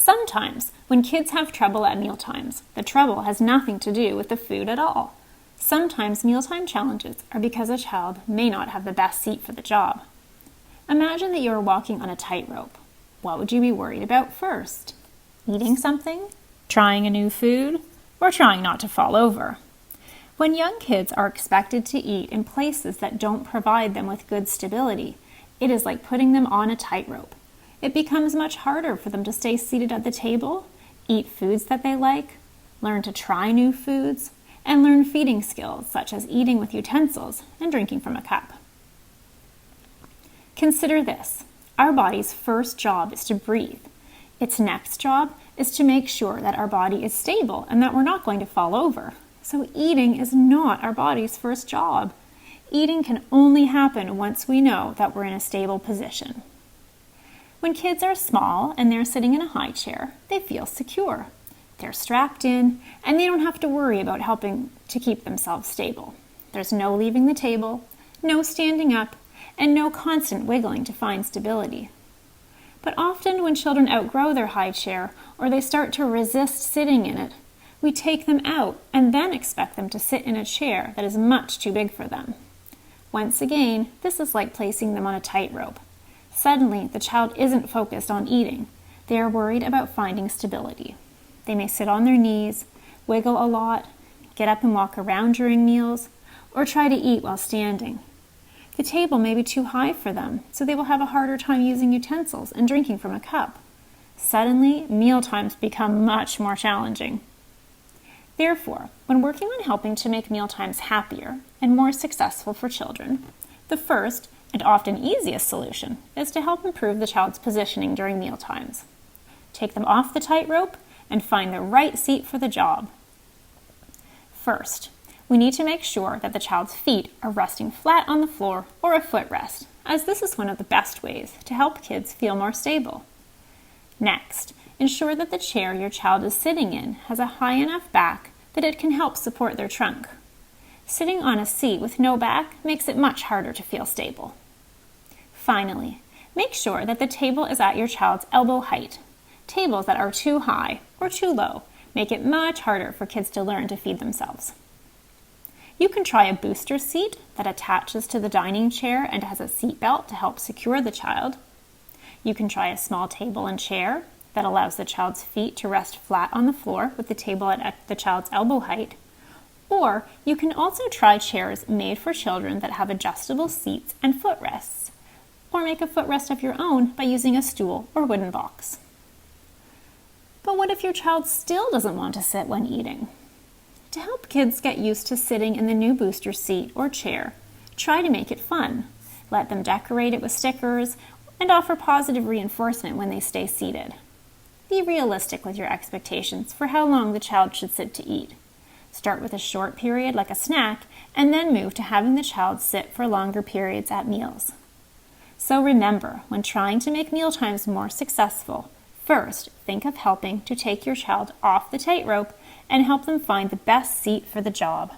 Sometimes, when kids have trouble at mealtimes, the trouble has nothing to do with the food at all. Sometimes mealtime challenges are because a child may not have the best seat for the job. Imagine that you are walking on a tightrope. What would you be worried about first? Eating something? Trying a new food? Or trying not to fall over? When young kids are expected to eat in places that don't provide them with good stability, it is like putting them on a tightrope. It becomes much harder for them to stay seated at the table, eat foods that they like, learn to try new foods, and learn feeding skills such as eating with utensils and drinking from a cup. Consider this. Our body's first job is to breathe. Its next job is to make sure that our body is stable and that we're not going to fall over. So eating is not our body's first job. Eating can only happen once we know that we're in a stable position. When kids are small and they're sitting in a high chair, they feel secure. They're strapped in and they don't have to worry about helping to keep themselves stable. There's no leaving the table, no standing up, and no constant wiggling to find stability. But often when children outgrow their high chair or they start to resist sitting in it, we take them out and then expect them to sit in a chair that is much too big for them. Once again, this is like placing them on a tightrope. Suddenly, the child isn't focused on eating. They are worried about finding stability. They may sit on their knees, wiggle a lot, get up and walk around during meals, or try to eat while standing. The table may be too high for them, so they will have a harder time using utensils and drinking from a cup. Suddenly, mealtimes become much more challenging. Therefore, when working on helping to make mealtimes happier and more successful for children, the first and often easiest solution is to help improve the child's positioning during mealtimes. Take them off the tightrope and find the right seat for the job. First, we need to make sure that the child's feet are resting flat on the floor or a footrest, as this is one of the best ways to help kids feel more stable. Next, ensure that the chair your child is sitting in has a high enough back that it can help support their trunk. Sitting on a seat with no back makes it much harder to feel stable. Finally, make sure that the table is at your child's elbow height. Tables that are too high or too low make it much harder for kids to learn to feed themselves. You can try a booster seat that attaches to the dining chair and has a seat belt to help secure the child. You can try a small table and chair that allows the child's feet to rest flat on the floor with the table at the child's elbow height. Or you can also try chairs made for children that have adjustable seats and footrests. Or make a footrest of your own by using a stool or wooden box. But what if your child still doesn't want to sit when eating? To help kids get used to sitting in the new booster seat or chair, try to make it fun. Let them decorate it with stickers and offer positive reinforcement when they stay seated. Be realistic with your expectations for how long the child should sit to eat. Start with a short period like a snack and then move to having the child sit for longer periods at meals. So remember, when trying to make mealtimes more successful, first think of helping to take your child off the tightrope and help them find the best seat for the job.